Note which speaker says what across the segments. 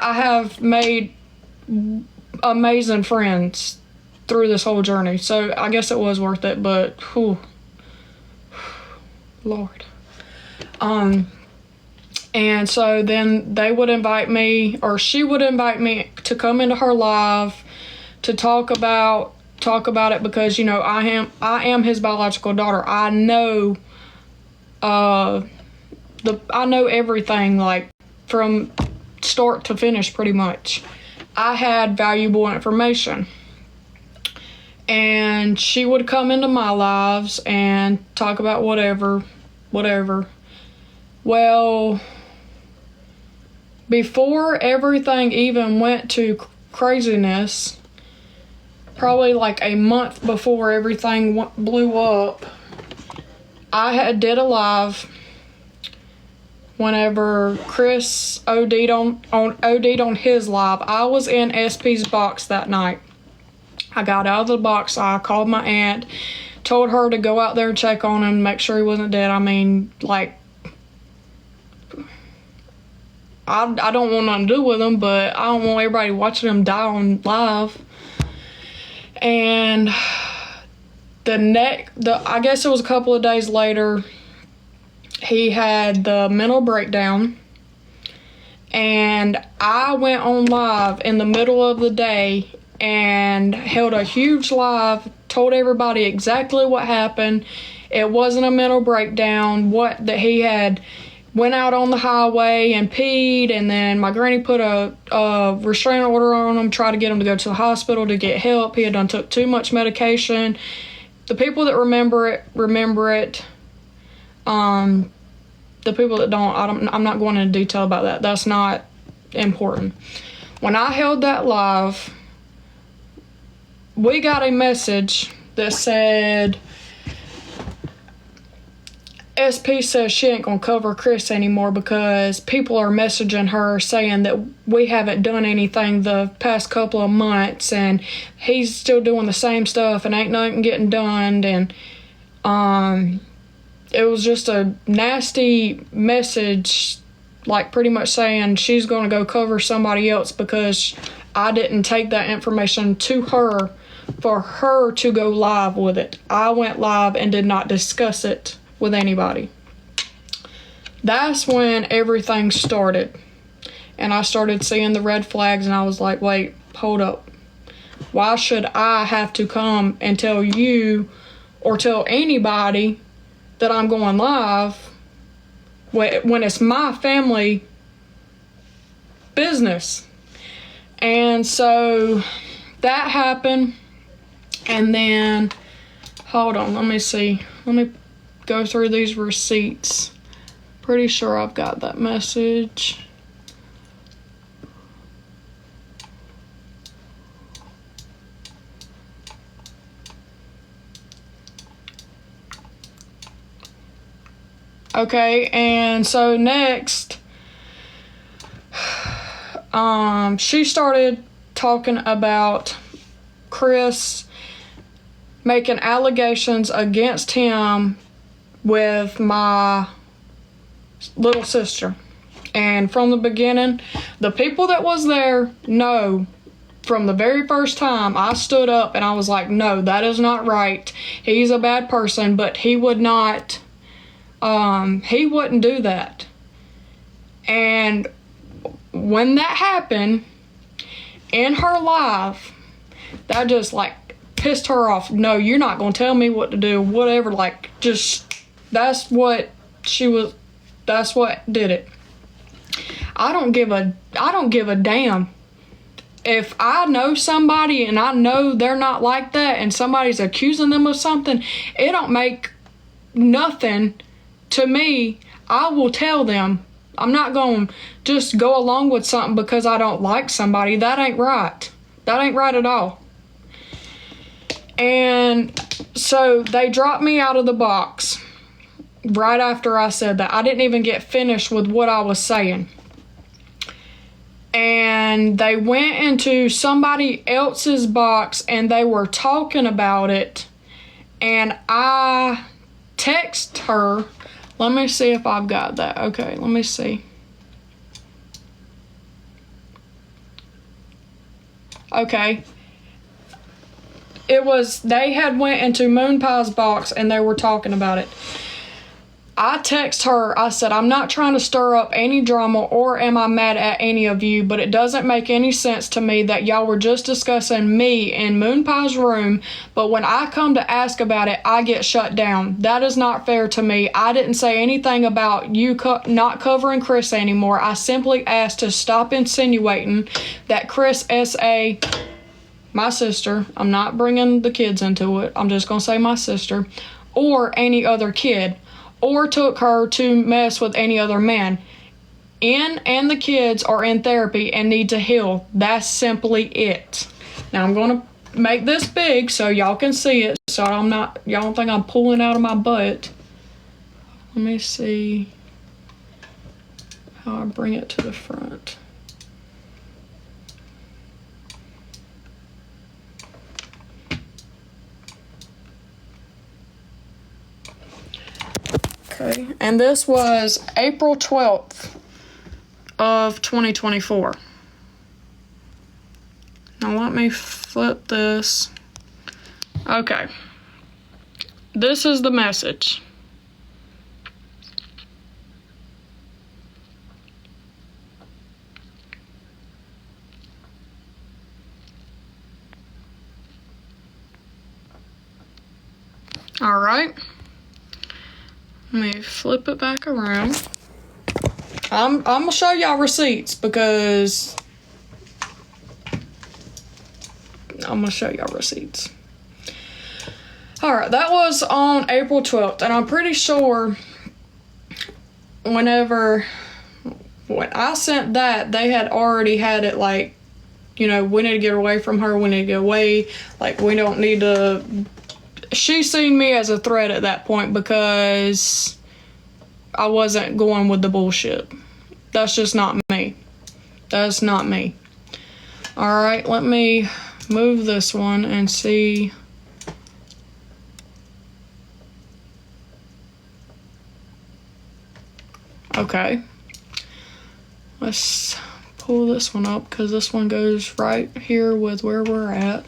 Speaker 1: I have made amazing friends through this whole journey, so I guess it was worth it. But whew, Lord. And so then they would invite me, or she would invite me to come into her live to talk about it, because, you know, I am his biological daughter. I know I know everything, like from start to finish, pretty much. I had valuable information. And she would come into my lives and talk about whatever. Well, before everything even went to craziness, probably like a month before everything blew up, I did a live whenever Chris OD'd on his live. I was in SP's box that night. I got out of the box. I called my aunt, told her to go out there and check on him, make sure he wasn't dead. I mean, like, I don't want nothing to do with him, but I don't want everybody watching him die on live. And I guess it was a couple of days later, he had the mental breakdown, and I went on live in the middle of the day and held a huge live, told everybody exactly what happened. It wasn't a mental breakdown. That he had went out on the highway and peed, and then my granny put a restraining order on him, tried to get him to go to the hospital to get help. He had done took too much medication. The people that remember it. The people that don't, I'm not going into detail about that. That's not important. When I held that live, we got a message that said, SP says she ain't gonna cover Chris anymore because people are messaging her saying that we haven't done anything the past couple of months and he's still doing the same stuff and ain't nothing getting done. And it was just a nasty message, like pretty much saying she's gonna go cover somebody else because I didn't take that information to her for her to go live with it. I went live and did not discuss it with anybody. That's when everything started, and I started seeing the red flags, and I was like, wait, hold up. Why should I have to come and tell you or tell anybody that I'm going live when it's my family business? And so that happened, and then hold on, let me go through these receipts. Pretty sure I've got that message. Okay, and so next, she started talking about Chris making allegations against him with my little sister. And from the beginning, the people that was there know, from the very first time I stood up and I was like, no, that is not right. He's a bad person, but he would not, he wouldn't do that. And when that happened in her life, that just like pissed her off. No, you're not going to tell me what to do, whatever. Like, just, that's what did it. I don't give a damn. If I know somebody and I know they're not like that and somebody's accusing them of something, it don't make nothing to me. I will tell them. I'm not going to just go along with something because I don't like somebody. That ain't right. That ain't right at all. And so they dropped me out of the box right after I said that. I didn't even get finished with what I was saying. And they went into somebody else's box and they were talking about it. And I text her. Let me see if I've got that. Okay, let me see. Okay. They had went into Moon Pie's box and they were talking about it. I text her, I said, I'm not trying to stir up any drama or am I mad at any of you, but it doesn't make any sense to me that y'all were just discussing me in Moon Pie's room, but when I come to ask about it, I get shut down. That is not fair to me. I didn't say anything about you not covering Chris anymore. I simply asked to stop insinuating that Chris S.A., my sister, I'm not bringing the kids into it, I'm just going to say my sister, or any other kid, or took her to mess with any other man. And the kids are in therapy and need to heal. That's simply it. Now I'm going to make this big so y'all can see it, so y'all don't think I'm pulling out of my butt. Let me see how I bring it to the front. Okay, and this was April 12th of 2024. Now let me flip this. Okay, this is the message. All right. Let me flip it back around. I'm gonna show y'all receipts because I'm gonna show y'all receipts. Alright, that was on April 12th, and I'm pretty sure when I sent that, they had already had it like, we need to get away from her, we need to get away, like we don't need to. She seen me as a threat at that point because I wasn't going with the bullshit. That's just not me. That's not me. Alright, let me move this one and see. Okay. Let's pull this one up because this one goes right here with where we're at.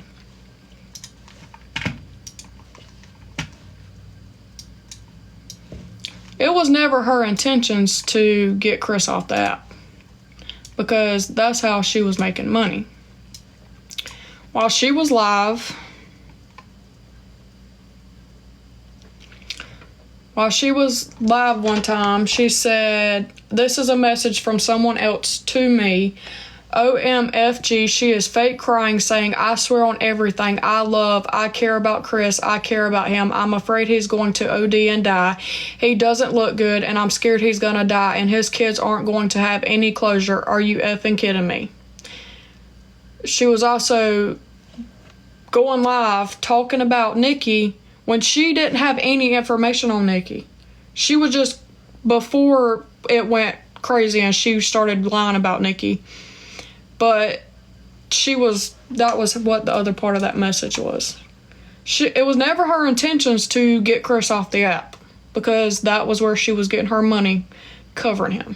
Speaker 1: It was never her intentions to get Chris off the app because that's how she was making money. While she was live, one time, she said, "This is a message from someone else to me. OMFG, she is fake crying saying, I swear on everything I love, I care about Chris, I care about him. I'm afraid he's going to OD and die. He doesn't look good and I'm scared he's gonna die and his kids aren't going to have any closure. Are you effing kidding me?" She was also going live talking about Nikki when she didn't have any information on Nikki. She was just, before it went crazy and she started lying about Nikki. But that was what the other part of that message was. It was never her intentions to get Chris off the app because that was where she was getting her money covering him.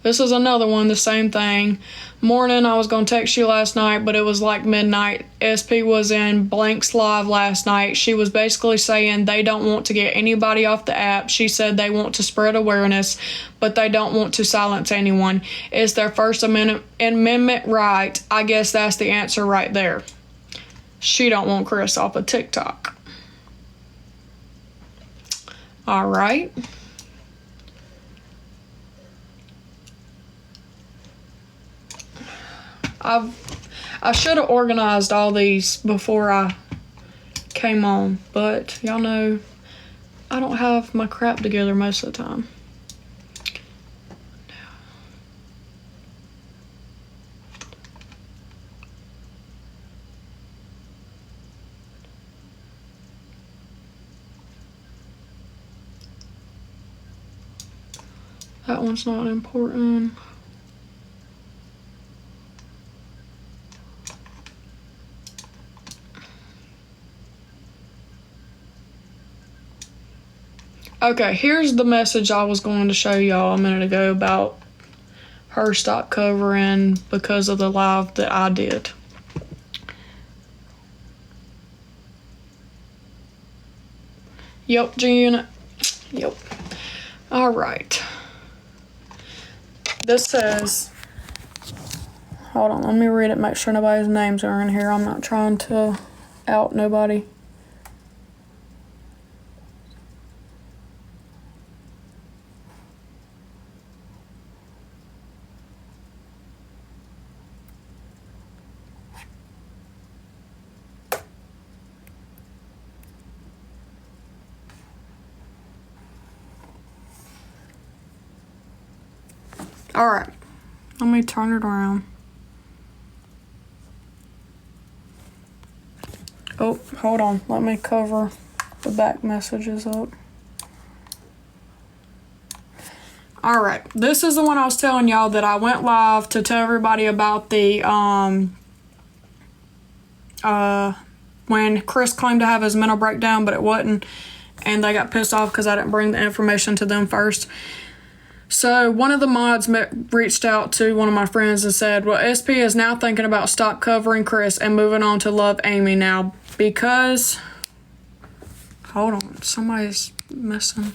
Speaker 1: This is another one, the same thing. Morning, I was going to text you last night, but it was like midnight. SP was in Blank's live last night. She was basically saying they don't want to get anybody off the app. She said they want to spread awareness, but they don't want to silence anyone. It's their First Amendment right. I guess that's the answer right there. She don't want Chris off of TikTok. All right. I should have organized all these before I came on, but y'all know I don't have my crap together most of the time. That one's not important. Okay, here's the message I was going to show y'all a minute ago about her stop covering because of the live that I did. Yep, G-Unit. Yep. Alright. This says, hold on, let me read it, make sure nobody's names are in here. I'm not trying to out nobody. Alright, let me turn it around. Oh, hold on, let me cover the back messages up. Alright, this is the one I was telling y'all that I went live to tell everybody about the, when Chris claimed to have his mental breakdown, but it wasn't, and they got pissed off because I didn't bring the information to them first. So one of the mods reached out to one of my friends and said, well, SP is now thinking about stop covering Chris and moving on to love Amy now because, hold on, somebody's missing.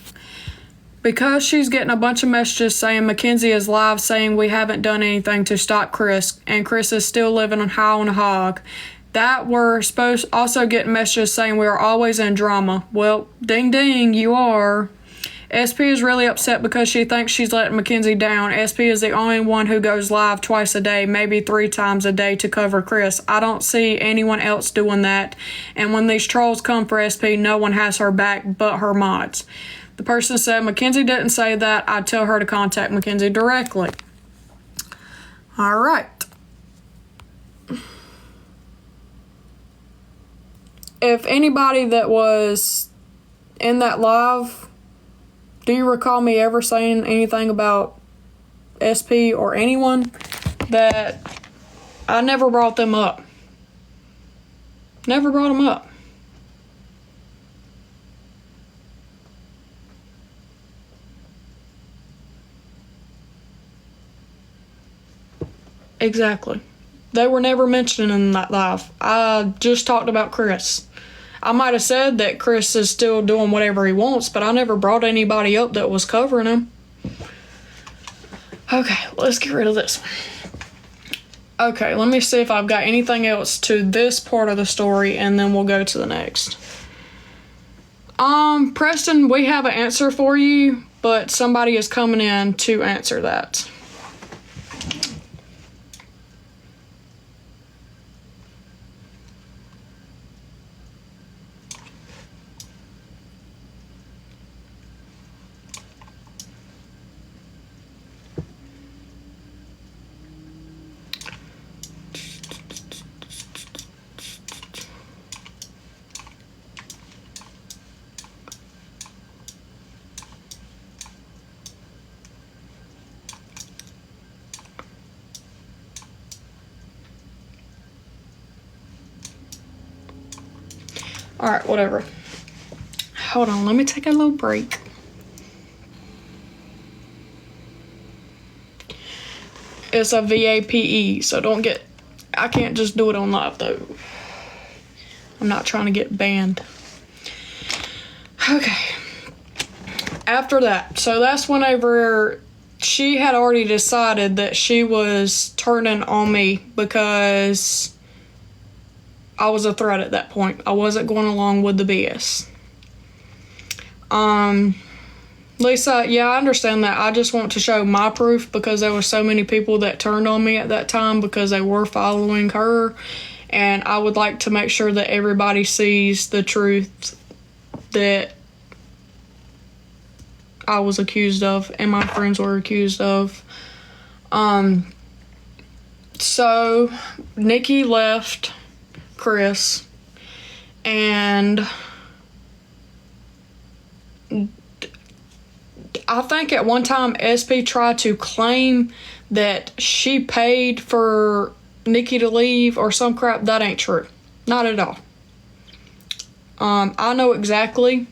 Speaker 1: Because she's getting a bunch of messages saying Kenzie is live saying we haven't done anything to stop Chris and Chris is still living on high on a hog. That we're supposed also getting messages saying we are always in drama. Well, ding ding, you are. SP is really upset because she thinks she's letting Kenzie down. SP is the only one who goes live twice a day, maybe 3 times a day to cover Chris. I don't see anyone else doing that. And when these trolls come for SP, no one has her back but her mods. The person said, Kenzie didn't say that. I'd tell her to contact Kenzie directly. All right. If anybody that was in that live, do you recall me ever saying anything about SP or anyone that I never brought them up? Never brought them up. Exactly. They were never mentioned in that live. I just talked about Chris. I might have said that Chris is still doing whatever he wants, but I never brought anybody up that was covering him. Okay, let's get rid of this one. Okay, let me see if I've got anything else to this part of the story, and then we'll go to the next. Preston, we have an answer for you, but somebody is coming in to answer that. Alright, whatever. Hold on, let me take a little break. It's a VAPE, so don't get... I can't just do it on live, though. I'm not trying to get banned. Okay. After that, so that's whenever she had already decided that she was turning on me because I was a threat at that point. I wasn't going along with the BS. Lisa, yeah, I understand that. I just want to show my proof because there were so many people that turned on me at that time because they were following her. And I would like to make sure that everybody sees the truth that I was accused of and my friends were accused of. So Nikki left Chris, and I think at one time SP tried to claim that she paid for Nikki to leave or some crap. That ain't true. Not at all. I know exactly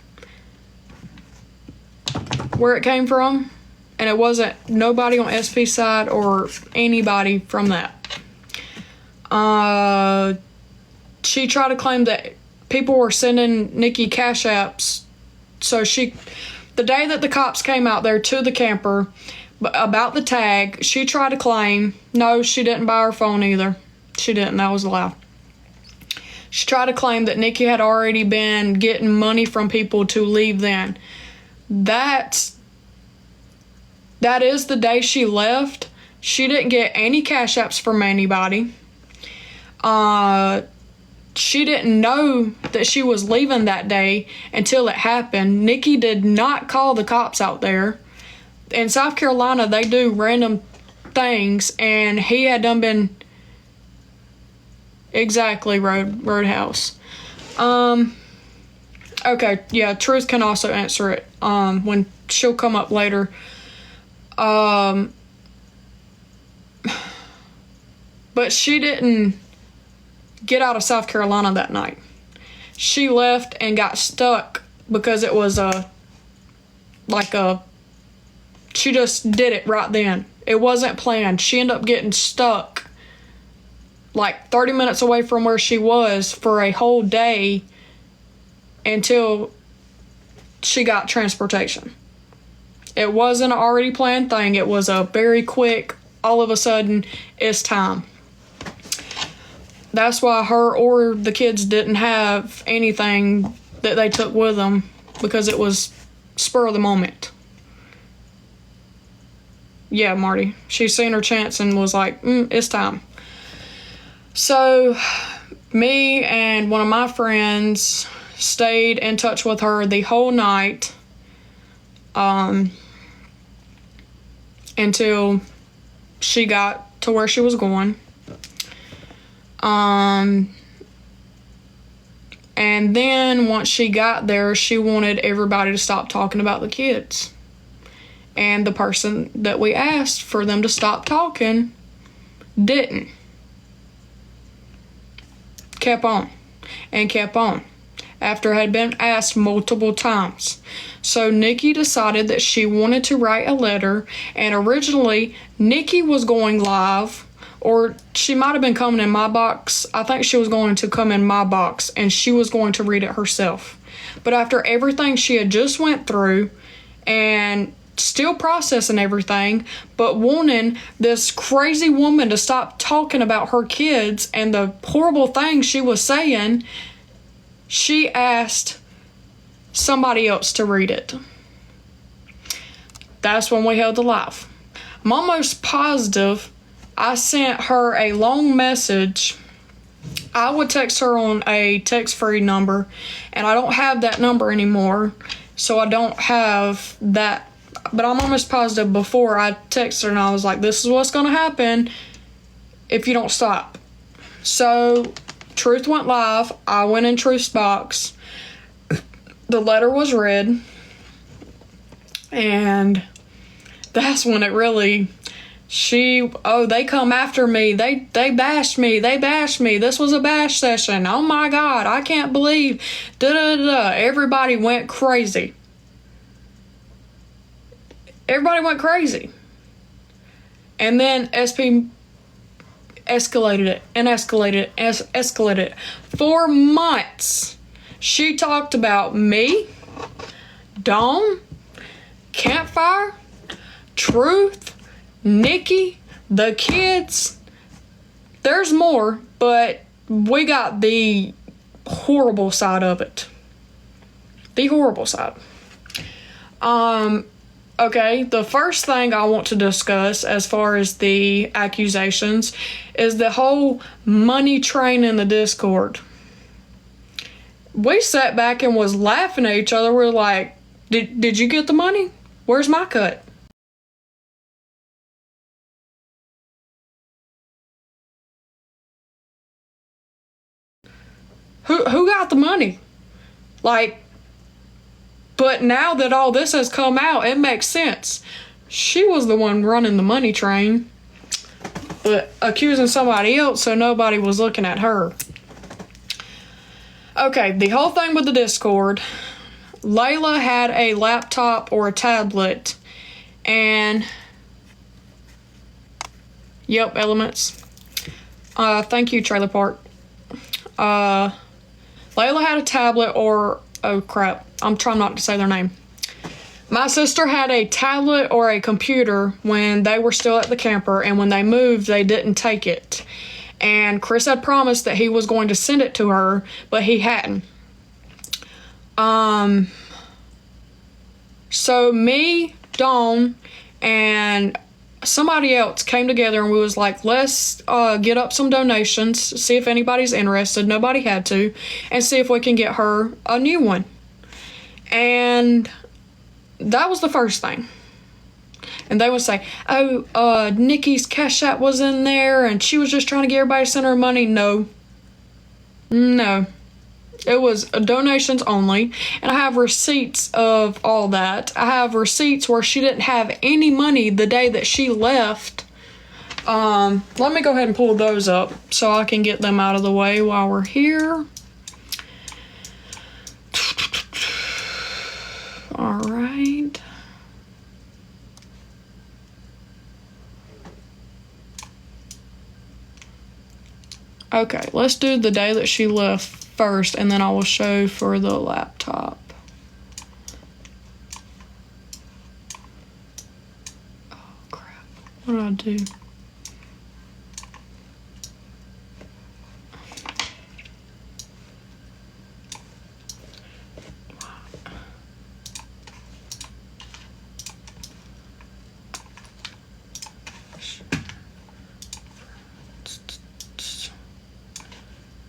Speaker 1: where it came from, and it wasn't nobody on SP's side or anybody from that. She tried to claim that people were sending Nikki cash apps. So the day that the cops came out there to the camper about the tag, she tried to claim, no, she didn't buy her phone either. She didn't. That was a lie. She tried to claim that Nikki had already been getting money from people to leave then. That is the day she left. She didn't get any cash apps from anybody. She didn't know that she was leaving that day until it happened. Nikki did not call the cops out there. In South Carolina, they do random things, and he had done been exactly Roadhouse. Okay, yeah, Truth can also answer it when she'll come up later. But she didn't get out of South Carolina that night. She left and got stuck because it was she just did it right then. It wasn't planned. She ended up getting stuck like 30 minutes away from where she was for a whole day until she got transportation. It wasn't an already planned thing. It was a very quick, all of a sudden, it's time. That's why her or the kids didn't have anything that they took with them, because it was spur of the moment. Yeah, Marty. She seen her chance and was like, it's time. So, me and one of my friends stayed in touch with her the whole night until she got to where she was going. And then once she got there, she wanted everybody to stop talking about the kids. And the person that we asked for them to stop talking didn't. Kept on and kept on after it had been asked multiple times. So Nikki decided that she wanted to write a letter, and originally Nikki was going live, or she might have been coming in my box. I think she was going to come in my box and she was going to read it herself. But after everything she had just went through and still processing everything, but wanting this crazy woman to stop talking about her kids and the horrible things she was saying, she asked somebody else to read it. That's when we held the live. I'm almost positive I sent her a long message. I would text her on a text-free number, and I don't have that number anymore, so I don't have that. But I'm almost positive before I texted her and I was like, this is what's going to happen if you don't stop. So Truth went live. I went in Truth's box. The letter was read. And that's when it really... they come after me. They bashed me. This was a bash session. Oh my God, I can't believe. Everybody went crazy. Everybody went crazy. And then SP escalated it and escalated it. For months, she talked about me, Dawn, Campfire, Truth, Nikki, the kids. There's more, but we got the horrible side of it. The horrible side. Okay, the first thing I want to discuss as far as the accusations is the whole money train in the Discord. We sat back and was laughing at each other. We're like, did you get the money? Where's my cut? Who got the money? But now that all this has come out, it makes sense. She was the one running the money train, but accusing somebody else, so nobody was looking at her. Okay, the whole thing with the Discord, Layla had a laptop or a tablet, and yep, Elements. Thank you, Trailer Park. Layla had a tablet or, oh crap, I'm trying not to say their name. My sister had a tablet or a computer when they were still at the camper, and when they moved, they didn't take it. And Chris had promised that he was going to send it to her, but he hadn't. So me, Dawn, and somebody else came together and we was like, let's get up some donations, see if anybody's interested. Nobody had to, and see if we can get her a new one. And that was the first thing. And they would say, oh, Nikki's Cash App was in there and she was just trying to get everybody to send her money. No. It was donations only. And I have receipts of all that. I have receipts where she didn't have any money the day that she left. Let me go ahead and pull those up so I can get them out of the way while we're here. All right. Okay, let's do the day that she left first, and then I will show for the laptop. Oh, crap. What did I do?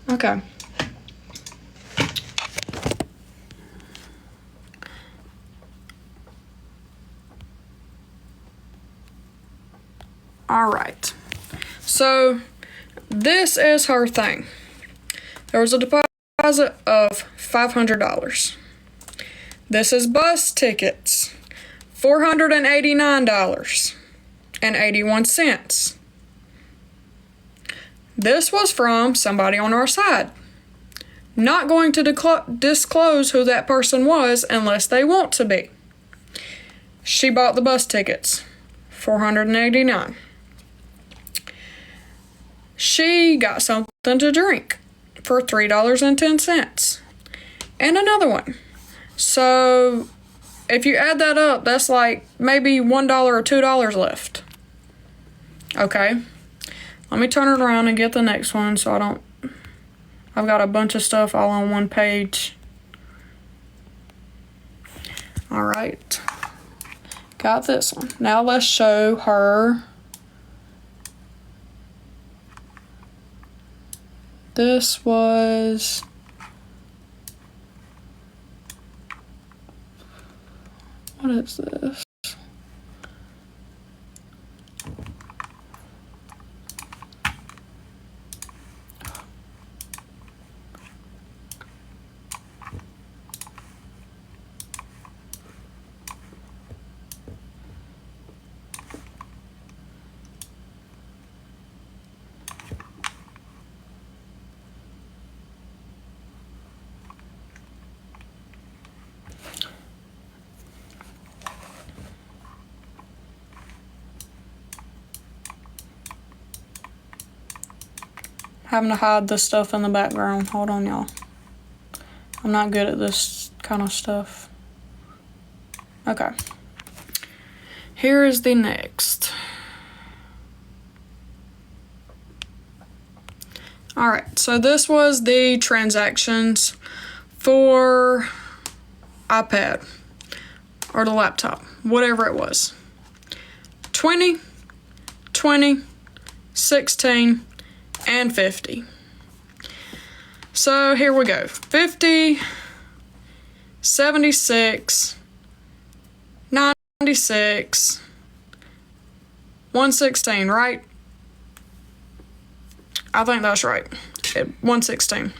Speaker 1: Okay. All right. So this is her thing. There was a deposit of $500. This is bus tickets, $489.81. This was from somebody on our side. Not going to disclose who that person was unless they want to be. She bought the bus tickets, $489. She got something to drink for $3.10. And another one. So if you add that up, that's like maybe $1 or $2 left. Okay. Let me turn it around and get the next one so I've got a bunch of stuff all on one page. All right. Got this one. Now let's show her. This was... What is this? Having to hide the stuff in the background. Hold on, y'all. I'm not good at this kind of stuff. Okay. Here is the next. Alright, so this was the transactions for iPad or the laptop, whatever it was. 20, 20, 16, and 50. So here we go. 50, 76, 96, 116, right? I think that's right. 116.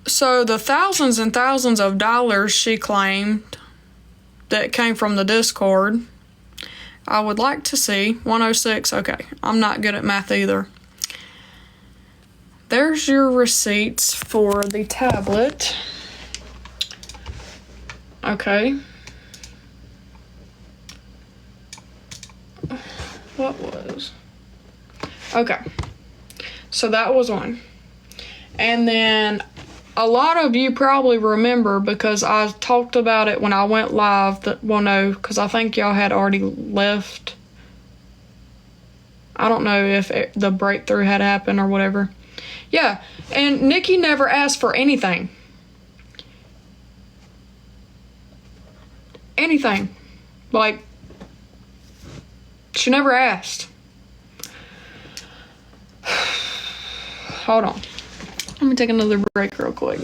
Speaker 1: So the thousands and thousands of dollars she claimed that came from the Discord, I would like to see 106. Okay, I'm not good at math either. There's your receipts for the tablet. Okay. What was? Okay. So that was one. And then a lot of you probably remember because I talked about it when I went live. Well, no, because I think y'all had already left. I don't know if the breakthrough had happened or whatever. Yeah, and Nikki never asked for anything. Anything. Like, she never asked. Hold on. Let me take another break real quick.